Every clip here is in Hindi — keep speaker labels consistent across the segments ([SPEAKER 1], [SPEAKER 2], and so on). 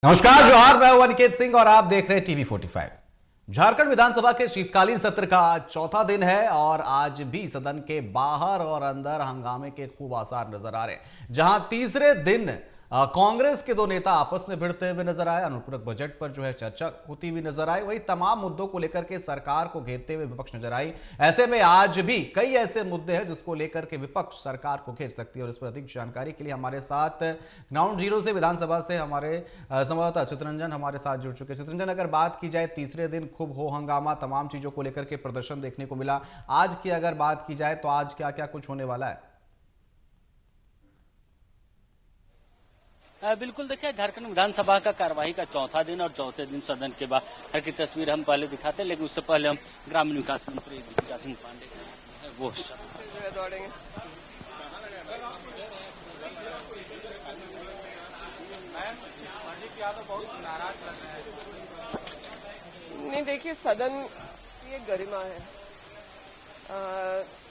[SPEAKER 1] नमस्कार, जोहार। मैं हूं अनिकेत सिंह और आप देख रहे हैं टीवी 45। झारखंड विधानसभा के शीतकालीन सत्र का आज चौथा दिन है और आज भी सदन के बाहर और अंदर हंगामे के खूब आसार नजर आ रहे हैं। जहां तीसरे दिन कांग्रेस के दो नेता आपस में भिड़ते हुए नजर आए, अनुपूरक बजट पर जो है चर्चा होती हुई नजर आई, वही तमाम मुद्दों को लेकर के सरकार को घेरते हुए विपक्ष नजर आई। ऐसे में आज भी कई ऐसे मुद्दे हैं जिसको लेकर के विपक्ष सरकार को घेर सकती है और इस पर अधिक जानकारी के लिए हमारे साथ ग्राउंड जीरो से विधानसभा से हमारे संवाददाता चित्ररंजन हमारे साथ जुड़ चुके। चित्ररंजन, अगर बात की जाए तीसरे दिन खूब हो हंगामा, तमाम चीजों को लेकर के प्रदर्शन देखने को मिला। आज की अगर बात की जाए तो आज क्या क्या कुछ होने वाला है?
[SPEAKER 2] बिल्कुल, देखिए झारखंड विधानसभा का कार्यवाही का चौथा दिन और चौथे दिन सदन के बाहर की तस्वीर हम पहले दिखाते हैं, लेकिन उससे पहले हम ग्रामीण विकास मंत्री दीपिका सिंह पांडे वो
[SPEAKER 3] नहीं, देखिए, सदन की एक गरिमा है।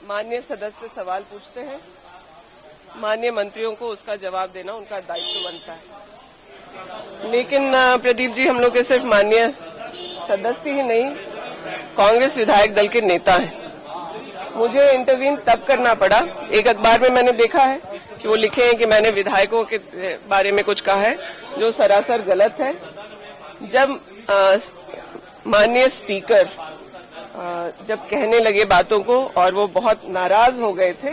[SPEAKER 3] माननीय सदस्य सवाल पूछते हैं, माननीय मंत्रियों को उसका जवाब देना उनका दायित्व बनता है। लेकिन प्रदीप जी, हम लोग के सिर्फ माननीय सदस्य ही नहीं, कांग्रेस विधायक दल के नेता हैं। मुझे इंटरवीन तब करना पड़ा, एक अखबार में मैंने देखा है कि वो लिखे हैं कि मैंने विधायकों के बारे में कुछ कहा है जो सरासर गलत है। जब माननीय स्पीकर जब कहने लगे बातों को और वो बहुत नाराज हो गए थे,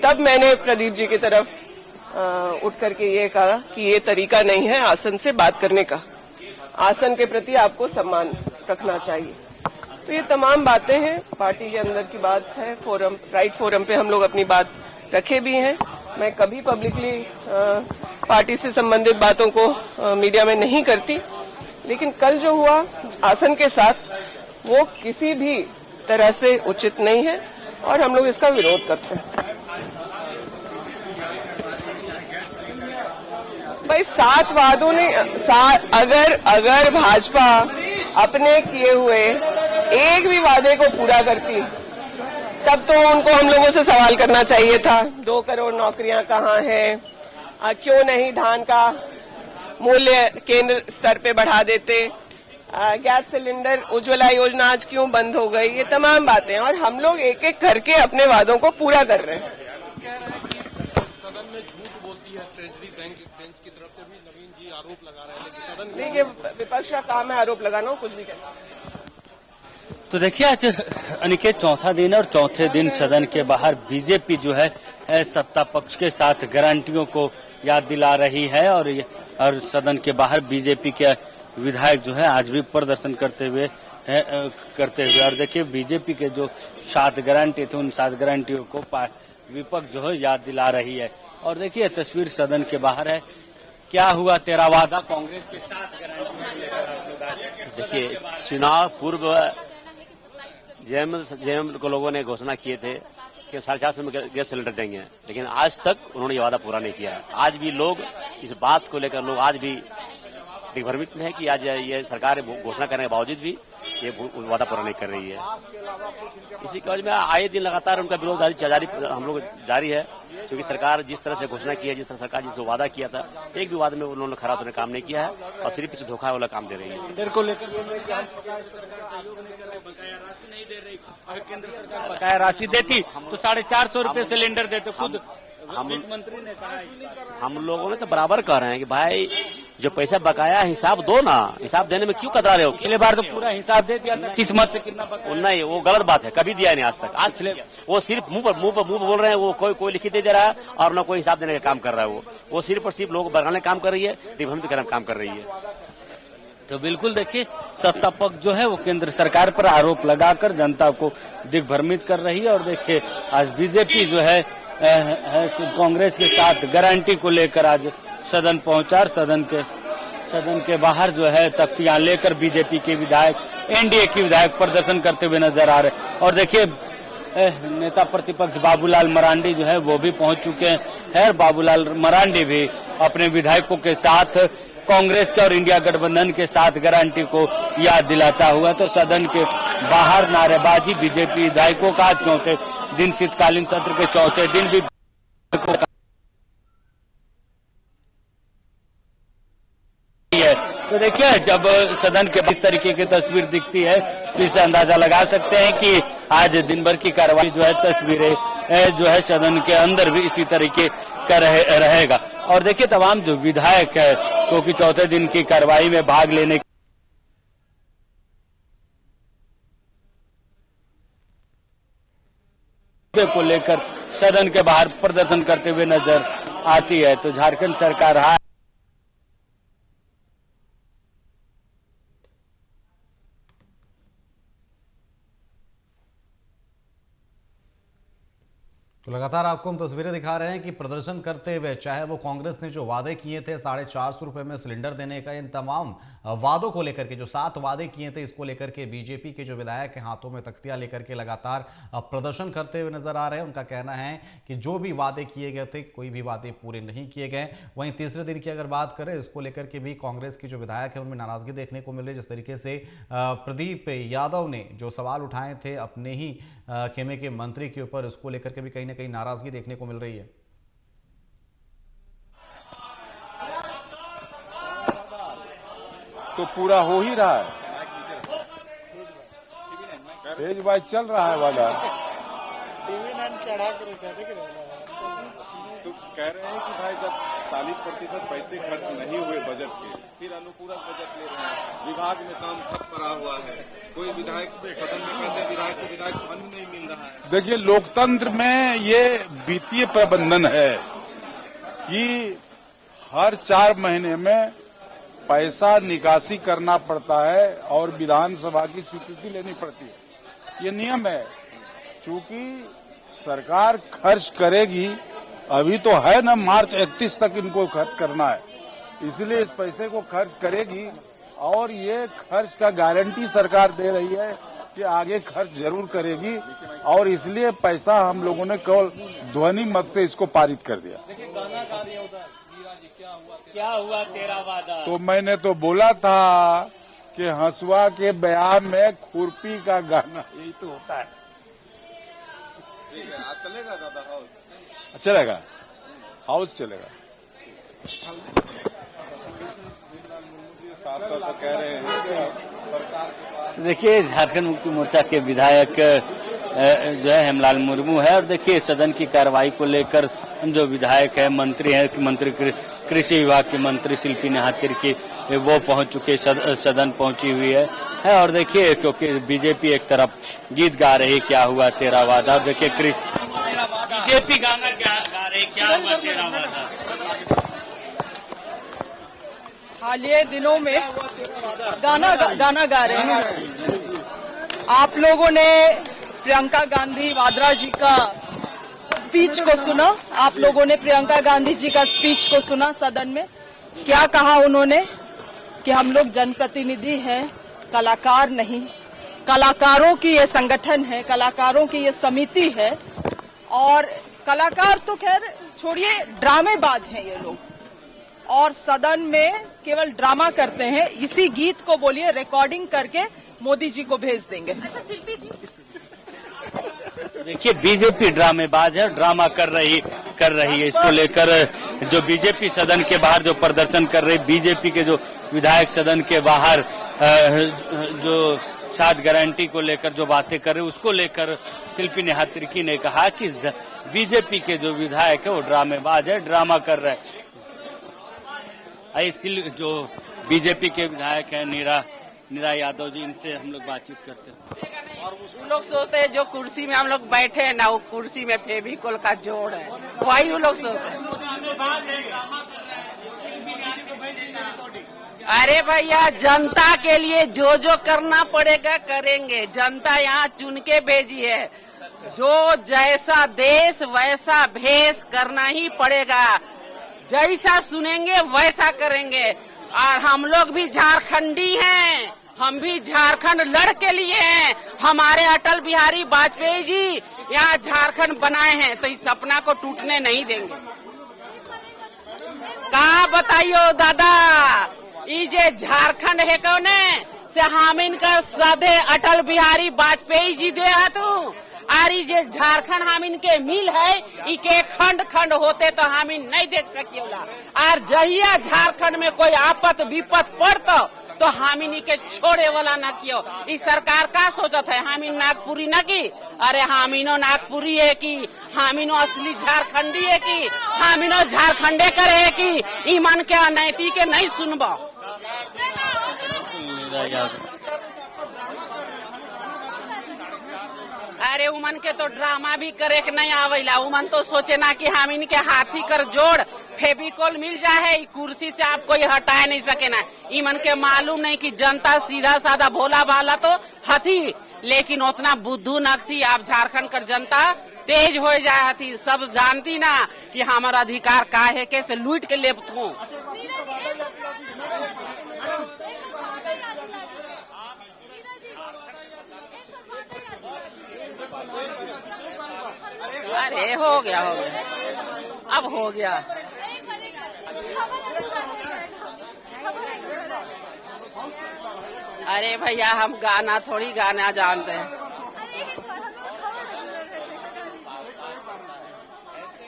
[SPEAKER 3] तब मैंने प्रदीप जी की तरफ उठ करके ये कहा कि ये तरीका नहीं है आसन से बात करने का। आसन के प्रति आपको सम्मान रखना चाहिए। तो ये तमाम बातें हैं, पार्टी के अंदर की बात है। फोरम, राइट फोरम पे हम लोग अपनी बात रखे भी हैं। मैं कभी पब्लिकली पार्टी से संबंधित बातों को मीडिया में नहीं करती, लेकिन कल जो हुआ आसन के साथ, वो किसी भी तरह से उचित नहीं है और हम लोग इसका विरोध करते हैं। भाई, 7 वादों ने अगर भाजपा अपने किए हुए एक भी वादे को पूरा करती, तब तो उनको हम लोगों से सवाल करना चाहिए था। 2 करोड़ नौकरियां कहाँ हैं? क्यों नहीं धान का मूल्य केंद्र स्तर पे बढ़ा देते? गैस सिलेंडर उज्ज्वला योजना आज क्यों बंद हो गई? ये तमाम बातें, और हम लोग एक एक करके अपने वादों को पूरा कर रहे हैं।
[SPEAKER 4] सदन में झूठ बोलती है ट्रेजरी बैंक की तरफ से भी नवीन जी आरोप लगा रहे हैं, लेकिन सदन
[SPEAKER 3] नहीं, ये विपक्ष का काम है आरोप लगाना, कुछ भी कहना।
[SPEAKER 2] तो देखिए, आज अनिकेत चौथा दिन और चौथे दिन सदन के बाहर बीजेपी जो है सत्ता पक्ष के साथ गारंटियों को याद दिला रही है और सदन के बाहर बीजेपी के विधायक जो है आज भी प्रदर्शन करते हुए और देखिए बीजेपी के जो 7 गारंटी थे, उन 7 गारंटियों को विपक्ष जो है याद दिला रही है। और देखिए तस्वीर सदन के बाहर है। क्या हुआ तेरा वादा कांग्रेस के साथ गारंटी?
[SPEAKER 5] देखिए, चुनाव पूर्व जेएम को लोगों ने घोषणा किए थे कि 450 में गैस सिलेंडर देंगे, लेकिन आज तक उन्होंने ये वादा पूरा नहीं किया है। आज भी लोग इस बात को लेकर लोग आज भी दिग्भ्रमित में है कि आज ये सरकार घोषणा करने के बावजूद भी ये वादा पूरा नहीं कर रही है। इसी की वजह में आए दिन लगातार उनका विरोध हम लोग जारी है, क्योंकि सरकार जिस तरह से घोषणा की है, जिस तरह सरकार जिस वादा किया था, एक भी वादे में उन्होंने खरा उतरने काम नहीं किया है और सिर्फ पीछे धोखा वाला काम दे रही है।
[SPEAKER 2] टेंडर को लेकर केंद्र सरकार बकाया राशि देती तो 450 रुपए सिलेंडर देते। खुद मंत्री ने कहा,
[SPEAKER 5] हम लोगों ने तो बराबर कह रहे हैं कि भाई जो पैसा बकाया हिसाब दो ना, हिसाब देने में क्यों कतरा रहे हो?
[SPEAKER 2] पिछले बार तो पूरा हिसाब दे दिया था, किस मत से कितना बकाया।
[SPEAKER 5] नहीं, वो गलत बात है, कभी दिया नहीं आज तक। आज वो सिर्फ मुंह पर बोल रहे हैं, वो कोई लिखित दे रहा है और न कोई हिसाब देने का काम कर रहा है। वो सिर्फ और सिर्फ लोग बढ़ाने का काम कर रही है, दिग्भ्रमित करने का काम कर रही है।
[SPEAKER 2] तो बिल्कुल देखिए, सत्ता पक्ष जो है वो केंद्र सरकार पर आरोप लगाकर जनता को दिग्भ्रमित कर रही है। और देखिए आज बीजेपी जो है कांग्रेस के साथ गारंटी को लेकर आज सदन पहुंचा। सदन के बाहर जो है तख्तियां लेकर बीजेपी के विधायक, एनडीए के विधायक प्रदर्शन करते हुए नजर आ रहे। और देखिए नेता प्रतिपक्ष बाबूलाल मरांडी जो है वो भी पहुंच चुके हैं। बाबूलाल मरांडी भी अपने विधायकों के साथ कांग्रेस के और इंडिया गठबंधन के साथ गारंटी को याद दिलाता हुआ। तो सदन के बाहर नारेबाजी बीजेपी विधायकों का चौथे दिन, शीतकालीन सत्र के चौथे दिन भी तो देखिए जब सदन के इस तरीके की तस्वीर दिखती है तो इससे अंदाजा लगा सकते हैं कि आज दिन भर की कार्रवाई जो है तस्वीरें जो है सदन के अंदर भी इसी तरीके का रहेगा। और देखिए तमाम जो विधायक है क्योंकि चौथे दिन की कार्रवाई में भाग लेने को लेकर सदन के बाहर प्रदर्शन करते हुए नजर आती है। तो झारखंड सरकार
[SPEAKER 1] तो लगातार आपको हम तस्वीरें दिखा रहे हैं कि प्रदर्शन करते हुए चाहे वो कांग्रेस ने जो वादे किए थे 450 रुपए में सिलेंडर देने का, इन तमाम वादों को लेकर के जो 7 वादे किए थे इसको लेकर के बीजेपी के जो विधायक हैं हाथों में तख्तियां लेकर के लगातार प्रदर्शन करते हुए नजर आ रहे हैं। उनका कहना है कि जो भी वादे किए गए थे कोई भी वादे पूरे नहीं किए गए। वहीं तीसरे दिन की अगर बात करें इसको लेकर के भी कांग्रेस के जो विधायक है उनमें नाराजगी देखने को मिल रही है। जिस तरीके से प्रदीप यादव ने जो सवाल उठाए थे अपने ही खेमे के मंत्री के ऊपर, उसको लेकर के भी कहीं ना कहीं नाराजगी देखने को मिल रही है।
[SPEAKER 6] तो पूरा हो ही रहा है, फेज वाइज चल रहा है वादा।
[SPEAKER 7] तो कह रहे हैं कि भाई जब 40% पैसे खर्च नहीं हुए बजट के, फिर अनुपूरक बजट ले रहे हैं, विभाग में काम ठप पड़ा हुआ है, कोई विधायक सदन में कहते हैं विधायक को विधायक फंड नहीं मिल रहा है।
[SPEAKER 6] देखिए लोकतंत्र में ये वित्तीय प्रबंधन है कि हर 4 महीने में पैसा निकासी करना पड़ता है और विधानसभा की स्वीकृति लेनी पड़ती है, ये नियम है। चूंकि सरकार खर्च करेगी, अभी तो है ना मार्च 31 तक इनको खर्च करना है, इसलिए इस पैसे को खर्च करेगी और ये खर्च का गारंटी सरकार दे रही है कि आगे खर्च जरूर करेगी और इसलिए पैसा हम लोगों ने केवल ध्वनि मत से इसको पारित कर दिया।
[SPEAKER 2] क्या हुआ तेरा वादा?
[SPEAKER 6] तो मैंने तो बोला था कि हंसुआ के बयान में खुरपी का गाना, यही तो होता है।
[SPEAKER 7] ठीक है, आज चलेगा दादा हाउस?
[SPEAKER 6] चलेगा, हाउस चलेगा।
[SPEAKER 7] तो कह रहे हैं सरकार
[SPEAKER 2] तो देखिए झारखंड मुक्ति मोर्चा के विधायक जो है हेमलाल मुर्मू है और देखिए सदन की कार्रवाई को लेकर जो विधायक है मंत्री है, मंत्री कृषि विभाग की मंत्री शिल्पी नेहा तिर्की वो पहुंच चुके, सदन पहुंची हुई है और देखिए क्योंकि बीजेपी एक तरफ गीत गा रही क्या हुआ तेरा वादा, देखिए बीजेपी गाना गा रही क्या हुआ तेरा वादा।
[SPEAKER 3] हालिया दिनों में गाना गा रहे हैं। आप लोगों ने प्रियंका गांधी वाड्रा जी का स्पीच को सुना, आप लोगों ने प्रियंका गांधी जी का स्पीच को सुना सदन में। क्या कहा उन्होंने कि हम लोग जनप्रतिनिधि हैं, कलाकार नहीं। कलाकारों की ये संगठन है, कलाकारों की ये समिति है और कलाकार तो खैर छोड़िए, ड्रामेबाज हैं ये लोग और सदन में केवल ड्रामा करते हैं। इसी गीत को बोलिए रिकॉर्डिंग करके मोदी जी को भेज देंगे।
[SPEAKER 2] देखिए बीजेपी ड्रामेबाज है, ड्रामा कर रही है। इसको लेकर जो बीजेपी सदन के बाहर जो प्रदर्शन कर रही, बीजेपी के जो विधायक सदन के बाहर जो 7 गारंटी को लेकर जो बातें कर रहे उसको लेकर शिल्पी नेहा तिर्की ने कहा कि बीजेपी के जो विधायक है वो ड्रामेबाज है, ड्रामा कर रहे हैं। जो बीजेपी के विधायक हैं नीरा यादव जी, इनसे हम लोग बातचीत करते हैं
[SPEAKER 8] और वो लोग सोचते हैं जो कुर्सी में हम लोग बैठे हैं ना, वो कुर्सी में फेविकोल का जोड़ है, वही वो लोग सोचते हैं। अरे भैया जनता के लिए जो करना पड़ेगा करेंगे, जनता यहाँ चुन के भेजी है, जो जैसा देश वैसा भेष करना ही पड़ेगा, जैसा सुनेंगे वैसा करेंगे। और हम लोग भी झारखंडी हैं, हम भी झारखंड लड़ के लिए हैं। हमारे अटल बिहारी वाजपेयी जी यहाँ झारखंड बनाए हैं तो इस सपना को टूटने नहीं देंगे। कहा बताइयो दादा, ये जे झारखंड है कौन से हामिन कर साधे अटल बिहारी वाजपेयी जी दे तू और ये झारखंड हम इनके मिल है, इके खंड खंड होते तो हम इन नहीं देख सकियोला। और जहिया झारखंड में कोई आपत विपत पड़ता तो हम इन्हीं के छोड़े वाला न कियो। इस सरकार का सोचत है हम इन नागपुरी न की, अरे हम इनो नागपुरी है कि हम इनो असली झारखंडी है कि हम इनो झारखंडे करे है कि ईमान के अनैति के नहीं सुनबो। अरे उमन के तो ड्रामा भी करे के नहीं आवेला। उमन तो सोचे ना कि हम इनके हाथी कर जोड़ फेविकोल मिल जाए, कुर्सी से आप कोई हटा नहीं सके ना। इमन के मालूम नहीं कि जनता सीधा साधा भोला भाला तो हथी, लेकिन उतना बुद्धू न थी। आप झारखंड कर जनता तेज हो जाए हथी, सब जानती ना कि हमारा अधिकार का है, कैसे लूट के ले तू। अरे हो गया अब हो गया। अरे भैया हम गाना थोड़ी गाना जानते हैं।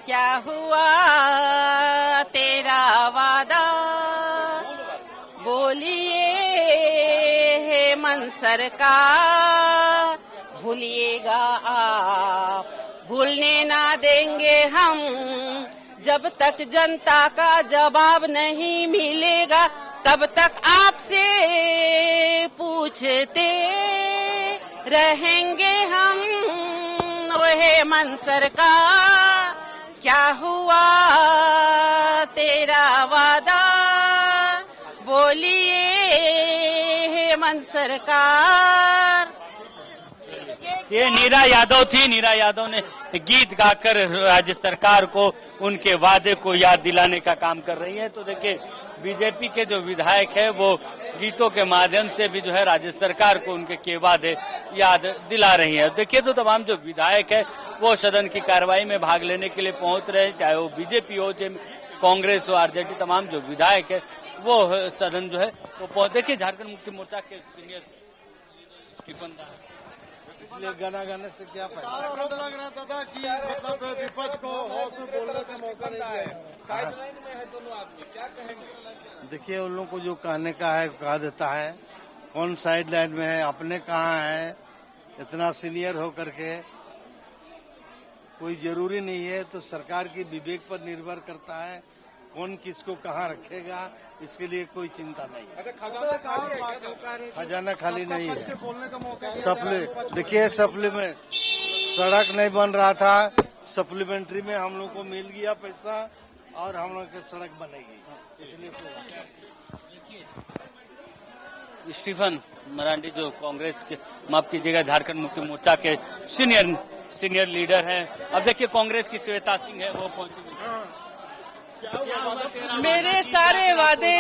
[SPEAKER 8] क्या हुआ तेरा वादा बोलिए है मन सरकार, भूलिएगा आप भूलने ना देंगे हम, जब तक जनता का जवाब नहीं मिलेगा तब तक आपसे पूछते रहेंगे हम। ओहे मन सरकार क्या हुआ तेरा वादा बोलिए हे मन सरकार।
[SPEAKER 2] ये नीरा यादव थी। नीरा यादव ने गीत गाकर राज्य सरकार को उनके वादे को याद दिलाने का काम कर रही है। तो देखिए बीजेपी के जो विधायक है वो गीतों के माध्यम से भी जो है राज्य सरकार को उनके के वादे याद दिला रही है। देखिए तो तमाम जो विधायक है वो सदन की कार्रवाई में भाग लेने के लिए पहुंच रहे हैं, चाहे वो बीजेपी हो चाहे कांग्रेस हो आरजेडी, तमाम जो विधायक है वो सदन जो है वो पहुंच। देखिए झारखंड मुक्ति मोर्चा के सीनियर स्टीफन
[SPEAKER 4] इसलिए गाना गाने से क्या फायदा? लग रहा था कि मतलब विपक्ष को हौस में बोलने का मौका नहीं है। साइडलाइन में है दोनों आदमी, क्या कहेंगे? देखिए उन लोगों को जो कहने का है कहा देता है, कौन साइडलाइन में है, अपने कहाँ है। इतना सीनियर हो करके कोई जरूरी नहीं है, तो सरकार की विवेक पर निर्भर करता है कौन किसको कहाँ रखेगा, इसके लिए कोई चिंता नहीं है। खजाना खाली नहीं है। देखिए सप्लीमेंट सड़क नहीं बन रहा था, सप्लीमेंट्री में हम लोग को मिल गया पैसा और हम लोग की सड़क बनेगी, इसलिए
[SPEAKER 2] स्टीफन मरांडी जो कांग्रेस के माफ कीजिएगा झारखंड मुक्ति मोर्चा के सीनियर लीडर हैं। अब देखिए कांग्रेस की श्वेता सिंह है वो पहुंची।
[SPEAKER 9] मेरे सारे वादे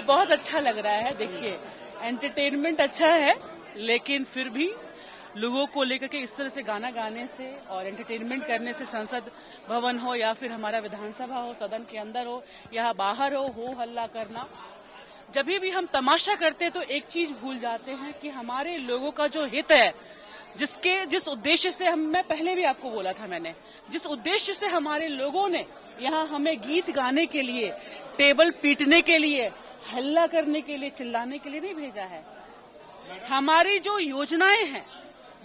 [SPEAKER 9] बहुत अच्छा लग रहा है। देखिए एंटरटेनमेंट अच्छा है, लेकिन फिर भी लोगों को लेकर के इस तरह से गाना गाने से और एंटरटेनमेंट करने से, संसद भवन हो या फिर हमारा विधानसभा हो, सदन के अंदर हो या बाहर हो हल्ला करना, जब भी हम तमाशा करते हैं तो एक चीज भूल जाते हैं कि हमारे लोगों का जो हित है, जिस उद्देश्य से मैं पहले भी आपको बोला था, मैंने जिस उद्देश्य से हमारे लोगों ने यहाँ हमें गीत गाने के लिए, टेबल पीटने के लिए, हल्ला करने के लिए, चिल्लाने के लिए नहीं भेजा है। हमारी जो योजनाएं हैं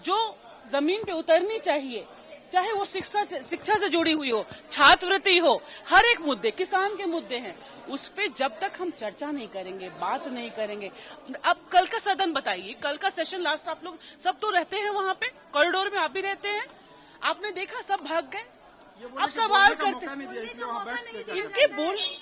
[SPEAKER 9] जो जमीन पे उतरनी चाहिए, चाहे वो शिक्षा से जुड़ी हुई हो, छात्रवृत्ति हो, हर एक मुद्दे, किसान के मुद्दे हैं, उस पे जब तक हम चर्चा नहीं करेंगे, बात नहीं करेंगे। अब कल का सदन बताइए, कल का सेशन लास्ट, आप लोग सब तो रहते हैं वहाँ पे, कॉरिडोर में आप भी रहते हैं, आपने देखा सब भाग गए। अब सवाल करते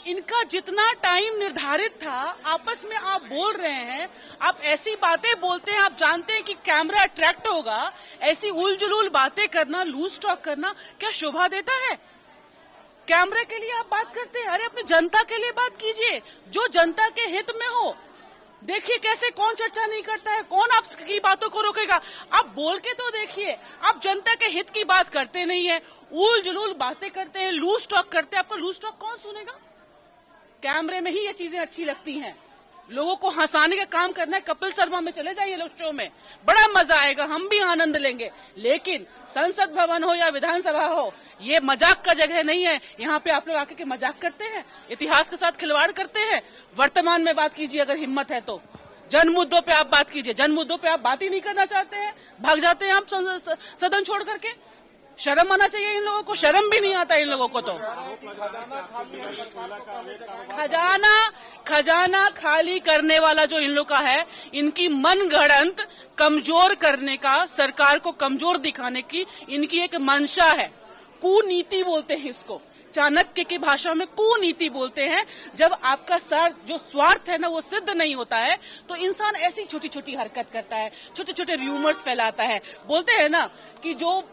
[SPEAKER 9] इनका जितना टाइम निर्धारित था, आपस में आप बोल रहे हैं, आप ऐसी बातें बोलते हैं, आप जानते हैं कि कैमरा अट्रैक्ट होगा, ऐसी उल जुलूल बातें करना, लूज टॉक करना क्या शोभा देता है? कैमरे के लिए आप बात करते हैं, अरे अपनी जनता के लिए बात कीजिए, जो जनता के हित में हो। देखिए कैसे कौन चर्चा नहीं करता है, कौन आपकी बातों को रोकेगा। आप बोल के तो देखिए, आप जनता के हित की बात करते नहीं है, उल जुलूल बातें करते हैं, लूज टॉक करते हैं। आपको लूज टॉक कौन सुनेगा? कैमरे में ही ये चीजें अच्छी लगती हैं। लोगों को हंसाने का काम करना है। कपिल शर्मा में चले जाइए लोग शो में, बड़ा मजा आएगा, हम भी आनंद लेंगे। लेकिन संसद भवन हो या विधानसभा हो, ये मजाक का जगह नहीं है। यहाँ पे आप लोग आके के मजाक करते हैं, इतिहास के साथ खिलवाड़ करते हैं। वर्तमान में बात कीजिए अगर हिम्मत है तो, जन मुद्दों पे आप बात कीजिए। जन मुद्दों पे आप बात ही नहीं करना चाहते हैं, भाग जाते हैं आप सदन छोड़ करके। शर्म आना चाहिए इन लोगों को, शर्म भी नहीं आता इन लोगों को। तो खजाना खाली करने वाला जो इन लोग का है, इनकी मनगढ़ंत कमजोर करने का, सरकार को कमजोर दिखाने की इनकी एक मंशा है। कुनीति बोलते हैं इसको, चाणक्य की भाषा में कुनीति बोलते हैं। जब आपका जो स्वार्थ है ना वो सिद्ध नहीं होता है तो इंसान ऐसी छोटी छोटी हरकत करता है, छोटे छोटे रूमर्स फैलाता है। बोलते हैं ना कि जो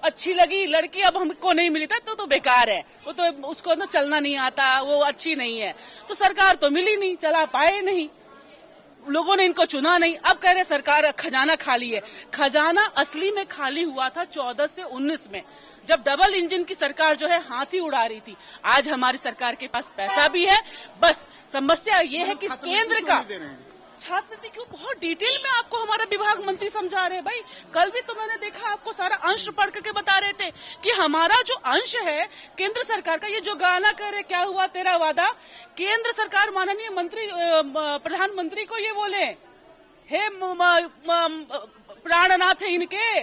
[SPEAKER 9] अच्छी लगी लड़की अब हमको नहीं मिली था तो बेकार है, वो तो उसको ना चलना नहीं आता, वो अच्छी नहीं है। तो सरकार तो मिली नहीं, चला पाए नहीं, लोगों ने इनको चुना नहीं। अब कह रहे सरकार खजाना खाली है। खजाना असली में खाली हुआ था 14 से 19 में, जब डबल इंजन की सरकार जो है हाथी उड़ा रही थी। आज हमारी सरकार के पास पैसा भी है, बस समस्या ये है कि केंद्र का छात्रवृत्ति क्यों बहुत डिटेल में आपको हमारा विभाग मंत्री समझा रहे हैं। भाई कल भी तो मैंने देखा, आपको सारा अंश पढ़ करके बता रहे थे कि हमारा जो अंश है केंद्र सरकार का, ये जो गाना कर रहे क्या हुआ तेरा वादा, केंद्र सरकार माननीय मंत्री प्रधानमंत्री को ये बोले, हे प्राणनाथ है इनके,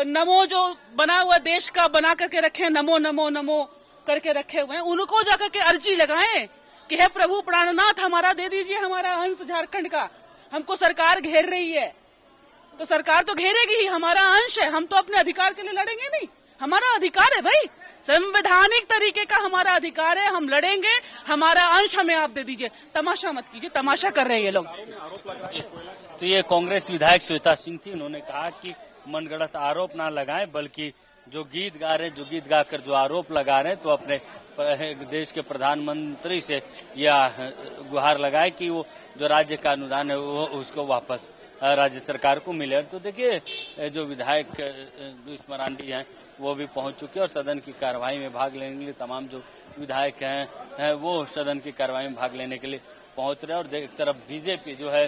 [SPEAKER 9] नमो जो बना हुआ देश का बना करके रखे, नमो नमो नमो करके रखे हुए हैं, उनको जाकर के अर्जी लगाएं कि हे प्रभु प्राणनाथ हमारा दे दीजिए हमारा अंश झारखंड का, हमको सरकार घेर रही है। तो सरकार तो घेरेगी ही, हमारा अंश है, हम तो अपने अधिकार के लिए लड़ेंगे नहीं। हमारा अधिकार है भाई, संवैधानिक तरीके का हमारा अधिकार है, हम लड़ेंगे, हमारा अंश हमें आप दे दीजिए। तमाशा मत कीजिए, तमाशा कर रहे हैं ये लोग।
[SPEAKER 2] तो ये कांग्रेस विधायक श्वेता सिंह थी, उन्होंने कहा कि मनगढ़ंत आरोप ना लगाएं, बल्कि जो गीत गा रहे हैं, जो गीत गाकर जो आरोप लगा रहे हैं, तो अपने देश के प्रधानमंत्री से यह गुहार लगाए कि वो जो राज्य का अनुदान है वो उसको वापस राज्य सरकार को मिले। तो देखिए जो विधायक लुईस मरांडी हैं वो भी पहुंच चुके हैं और सदन की कार्यवाही में भाग लेने के लिए तमाम जो विधायक हैं वो सदन की कार्यवाही में भाग लेने के लिए पहुंच रहे हैं। और एक तरफ बीजेपी जो है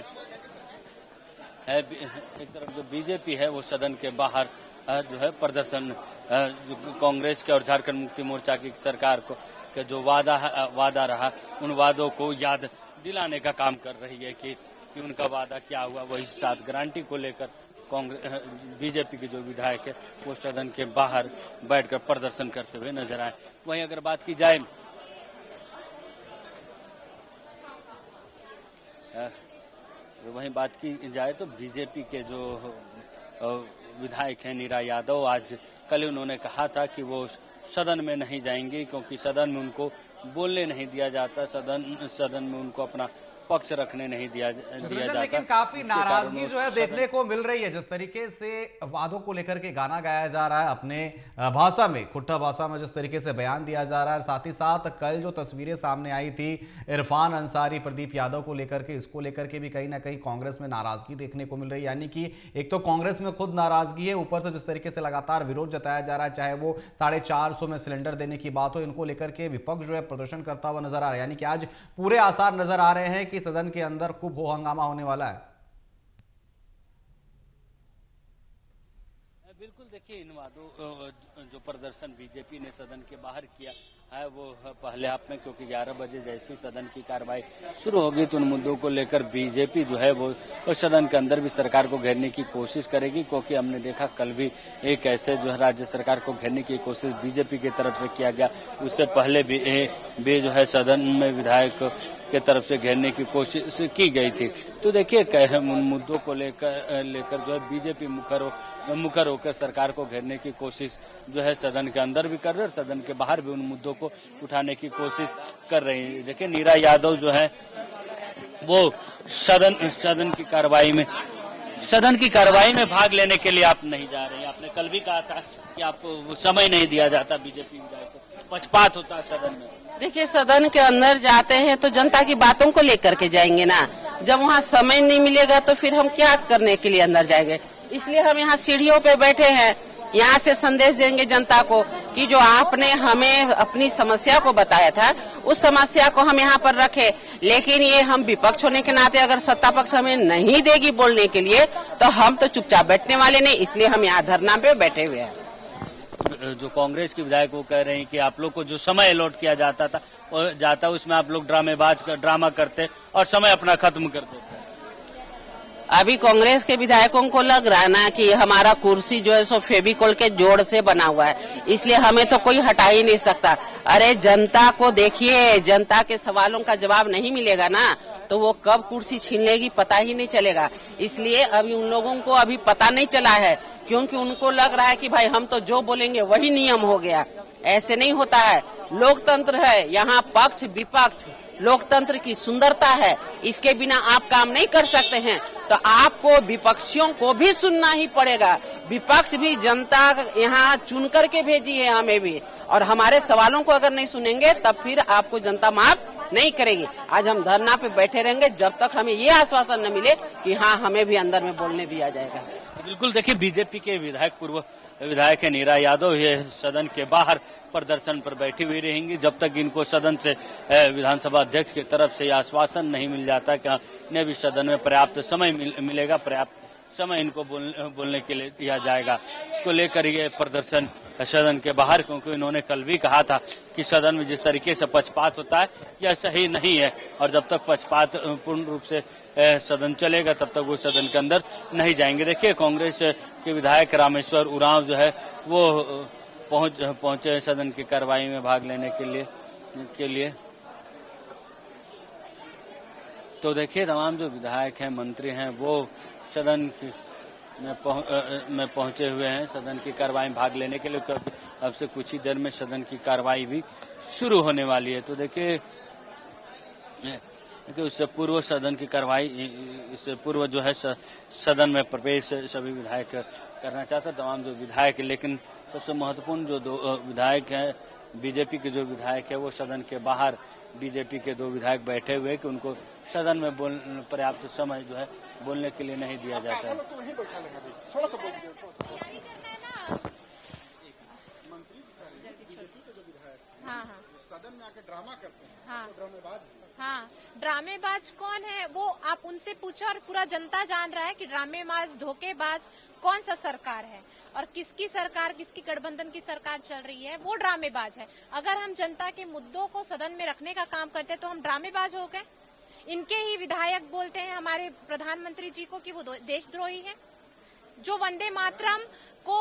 [SPEAKER 2] एक तरफ जो बीजेपी है वो सदन के बाहर जो है प्रदर्शन, जो कांग्रेस के और झारखंड मुक्ति मोर्चा की सरकार को के जो वादा रहा, उन वादों को याद दिलाने का काम कर रही है कि उनका वादा क्या हुआ। वही 7 गारंटी को लेकर कांग्रेस बीजेपी के जो विधायक है वो सदन के बाहर बैठकर प्रदर्शन करते हुए नजर आए। वहीं अगर बात की जाए तो बीजेपी के जो विधायक हैं नीरा यादव, आज कल उन्होंने कहा था कि वो सदन में नहीं जाएंगे क्योंकि सदन में उनको बोलने नहीं दिया जाता, सदन में उनको अपना पक्ष रखने नहीं दिया जाता।
[SPEAKER 1] लेकिन काफी नाराजगी जो है देखने को मिल रही है, जिस तरीके से वादों को लेकर के गाना गाया जा रहा है, अपने भाषा में, खुट्टा भाषा में जिस तरीके से बयान दिया जा रहा है। साथ ही साथ कल जो तस्वीरें सामने आई थी इरफान अंसारी, प्रदीप यादव को लेकर के, इसको लेकर के भी कहीं ना कहीं कांग्रेस में नाराजगी देखने को मिल रही है। यानी कि एक तो कांग्रेस में खुद नाराजगी है, ऊपर से जिस तरीके से लगातार विरोध जताया जा रहा है, चाहे वो 450 में सिलेंडर देने की बात हो, इनको लेकर के विपक्ष जो है प्रदर्शन करता हुआ नजर आ रहा है। यानी कि आज पूरे आसार नजर आ रहे हैं कि सदन के अंदर खूब हो हंगामा होने वाला है।
[SPEAKER 2] बिल्कुल, देखिए इन वादों जो प्रदर्शन बीजेपी ने सदन के बाहर किया है वो पहले हाफ में, क्योंकि 11 बजे जैसे ही सदन की कार्रवाई शुरू होगी तो उन मुद्दों को लेकर बीजेपी जो है वो सदन के अंदर भी सरकार को घेरने की कोशिश करेगी। क्योंकि हमने देखा कल भी एक ऐसे जो है राज्य सरकार को घेरने की कोशिश बीजेपी की तरफ से किया गया, उससे पहले भी जो है सदन में विधायक के तरफ से घेरने की कोशिश की गई थी। तो देखिए उन मुद्दों को लेकर जो है बीजेपी मुखर होकर सरकार को घेरने की कोशिश जो है सदन के अंदर भी कर रहे हैं और सदन के बाहर भी उन मुद्दों को उठाने की कोशिश कर रही है। देखिए नीरा यादव जो है वो सदन की कार्रवाई में भाग लेने के लिए आप नहीं जा रहे हैं। आपने कल भी कहा था कि आपको समय नहीं दिया जाता, बीजेपी विधायक को पक्षपात होता है सदन में।
[SPEAKER 8] देखिए सदन के अंदर जाते हैं तो जनता की बातों को लेकर के जाएंगे ना, जब वहाँ समय नहीं मिलेगा तो फिर हम क्या करने के लिए अंदर जाएंगे। इसलिए हम यहाँ सीढ़ियों पे बैठे हैं यहाँ से संदेश देंगे जनता को कि जो आपने हमें अपनी समस्या को बताया था उस समस्या को हम यहाँ पर रखे। लेकिन ये हम विपक्ष होने के नाते अगर सत्ता पक्ष हमें नहीं देगी बोलने के लिए तो हम तो चुपचाप बैठने वाले नहीं, इसलिए हम यहाँ धरना पे बैठे हुए हैं।
[SPEAKER 2] जो कांग्रेस के विधायक वो कह रहे हैं कि आप लोग को जो समय अलॉट किया जाता उसमें आप लोग ड्रामा करते और समय अपना खत्म कर देते।
[SPEAKER 8] अभी कांग्रेस के विधायकों को लग रहा है ना कि हमारा कुर्सी जो है सो फेविकोल के जोड़ से बना हुआ है, इसलिए हमें तो कोई हटा ही नहीं सकता। अरे जनता को देखिए, जनता के सवालों का जवाब नहीं मिलेगा ना तो वो कब कुर्सी छीन लेगी पता ही नहीं चलेगा। इसलिए अभी उन लोगों को अभी पता नहीं चला है, क्योंकि उनको लग रहा है कि भाई हम तो जो बोलेंगे वही नियम हो गया। ऐसे नहीं होता है, लोकतंत्र है, यहाँ पक्ष विपक्ष, लोकतंत्र की सुंदरता है, इसके बिना आप काम नहीं कर सकते हैं। तो आपको विपक्षियों को भी सुनना ही पड़ेगा। विपक्ष भी जनता यहाँ चुन करके भेजी है हमें भी, और हमारे सवालों को अगर नहीं सुनेंगे तब फिर आपको जनता माफ नहीं करेगी। आज हम धरना पे बैठे रहेंगे जब तक हमें ये आश्वासन न मिले कि हाँ हमें भी अंदर में बोलने दिया जाएगा।
[SPEAKER 2] बिल्कुल देखिए, बीजेपी के पूर्व विधायक है नीरा यादव ये सदन के बाहर प्रदर्शन पर बैठी हुई रहेंगी जब तक इनको सदन से विधानसभा अध्यक्ष की तरफ से आश्वासन नहीं मिल जाता कि इन्हें भी सदन में पर्याप्त समय मिलेगा, पर्याप्त समय इनको बोलने के लिए दिया जाएगा। इसको लेकर ये प्रदर्शन सदन के बाहर, क्योंकि इन्होंने कल भी कहा था कि सदन में जिस तरीके से पक्षपात होता है यह सही नहीं है, और जब तक पक्षपात पूर्ण रूप से सदन चलेगा तब तक वो सदन के अंदर नहीं जाएंगे। देखिए, कांग्रेस के विधायक रामेश्वर उरांव जो है वो पहुंचे सदन की कार्रवाई में भाग लेने के लिए। तो देखिए, तमाम जो विधायक हैं, मंत्री हैं, वो सदन में पहुंचे हुए हैं सदन की कार्रवाई में भाग लेने के लिए। अब से कुछ ही देर में सदन की कार्रवाई भी शुरू होने वाली है। तो देखिए, उससे पूर्व सदन की कार्रवाई, इससे पूर्व जो है सदन में प्रवेश सभी विधायक करना चाहते हैं, तमाम जो विधायक। लेकिन सबसे महत्वपूर्ण जो दो विधायक हैं, बीजेपी के जो विधायक है वो सदन के बाहर बीजेपी के दो विधायक बैठे हुए हैं कि उनको सदन में पर्याप्त समय जो है बोलने के लिए नहीं दिया जाता है।
[SPEAKER 10] सदन में आके ड्रामा करते हैं। हाँ, ड्रामेबाज कौन है वो आप उनसे पूछो, और पूरा जनता जान रहा है कि ड्रामेबाज धोखेबाज कौन सा सरकार है और किसकी सरकार, किसकी गठबंधन की सरकार चल रही है, वो ड्रामेबाज है। अगर हम जनता के मुद्दों को सदन में रखने का काम करते तो हम ड्रामेबाज हो गए। इनके ही विधायक बोलते हैं हमारे प्रधानमंत्री जी को कि वो देशद्रोही है। जो वंदे मातरम को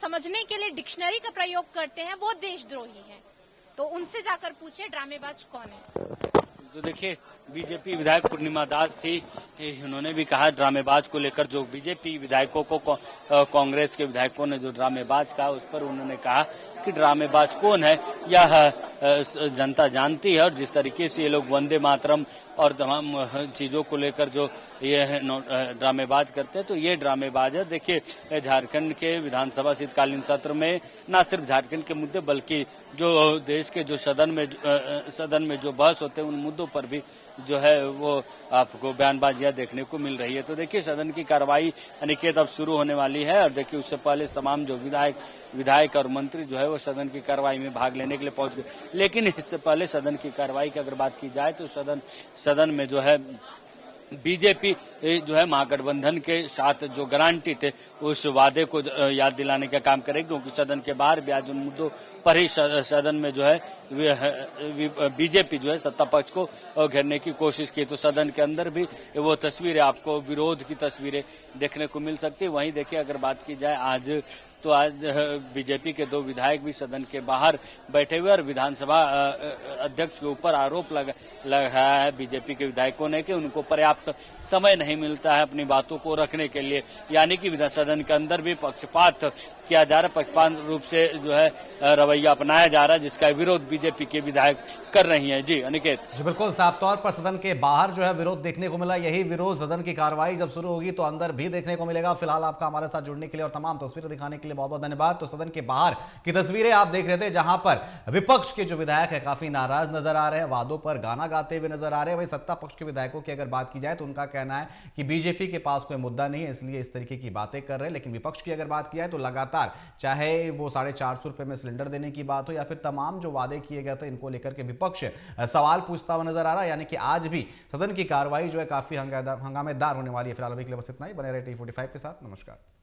[SPEAKER 10] समझने के लिए डिक्शनरी का प्रयोग करते हैं वो देशद्रोही है। तो उनसे जाकर पूछिए ड्रामेबाज कौन है।
[SPEAKER 2] तो देखिए, बीजेपी विधायक पूर्णिमा दास थी, उन्होंने भी कहा ड्रामेबाज को लेकर। जो बीजेपी विधायकों को कांग्रेस के विधायकों ने जो ड्रामेबाज कहा उस पर उन्होंने कहा कि ड्रामेबाज कौन है यह जनता जानती है, और जिस तरीके से ये लोग वंदे मातरम और तमाम चीजों को लेकर जो ये ड्रामेबाज करते हैं तो ये ड्रामेबाज है। देखिए, झारखंड के विधानसभा शीतकालीन सत्र में न सिर्फ झारखंड के मुद्दे बल्कि जो देश के जो सदन में जो बहस होते हैं उन मुद्दों पर भी जो है वो आपको बयानबाजियां देखने को मिल रही है। तो देखिए, सदन की कार्रवाई अनिकेत अब शुरू होने वाली है, और देखिए उससे पहले तमाम जो विधायक और मंत्री जो है वो सदन की कार्रवाई में भाग लेने के लिए पहुंच गए। लेकिन इससे पहले सदन की कार्रवाई की अगर बात की जाए तो सदन में जो है बीजेपी जो है महागठबंधन के साथ जो गारंटी थे उस वादे को याद दिलाने का काम करेगी, क्योंकि सदन के बाहर भी आज उन मुद्दों पर ही सदन में जो है बीजेपी जो है सत्ता पक्ष को घेरने की कोशिश की। तो सदन के अंदर भी वो तस्वीरें, आपको विरोध की तस्वीरें देखने को मिल सकती है। वहीं देखिए, अगर बात की जाए आज बीजेपी के दो विधायक भी सदन के बाहर बैठे हुए, और विधानसभा अध्यक्ष के ऊपर आरोप लगाया है बीजेपी के विधायकों ने कि उनको पर्याप्त समय नहीं मिलता है अपनी बातों को रखने के लिए, यानी कि सदन के अंदर भी पक्षपात किया जा रहा है, पक्षपात रूप से जो है रवैया अपनाया जा रहा है, जिसका विरोध बीजेपी बीजेपी के विधायक कर रही हैं। जी अनिकेत।
[SPEAKER 1] जी बिल्कुल, साफ तौर पर सदन के बाहर जो है विरोध देखने को मिला। यही विरोध सदन की कार्रवाई जब शुरू होगी तो अंदर भी देखने को मिलेगा। फिलहाल आपका हमारे साथ जुड़ने के लिए और तमाम तस्वीरें दिखाने के लिए बहुत बहुत धन्यवाद। तो सदन के बाहर की तस्वीरें आप देख रहे थे, जहां पर विपक्ष के जो विधायक है काफी नाराज नजर आ रहे हैं, वादों पर गाना गाते हुए नजर आ रहे हैं। वही सत्ता पक्ष के विधायकों की अगर बात की जाए तो उनका कहना है कि बीजेपी के पास कोई मुद्दा नहीं है, इसलिए इस तरीके की बातें कर रहे हैं। लेकिन विपक्ष की अगर बात की जाए तो लगातार चाहे वो 450 रुपए में सिलेंडर देने की बात हो या फिर तमाम जो वादे किए गए थे, इनको लेकर के विपक्ष सवाल पूछता हुआ नजर आ रहा है। यानी कि आज भी सदन की कार्रवाई जो है काफी हंगामेदार होने वाली है। फिलहाल अभी के लिए बस इतना ही। बने रहे टी45 के साथ। नमस्कार।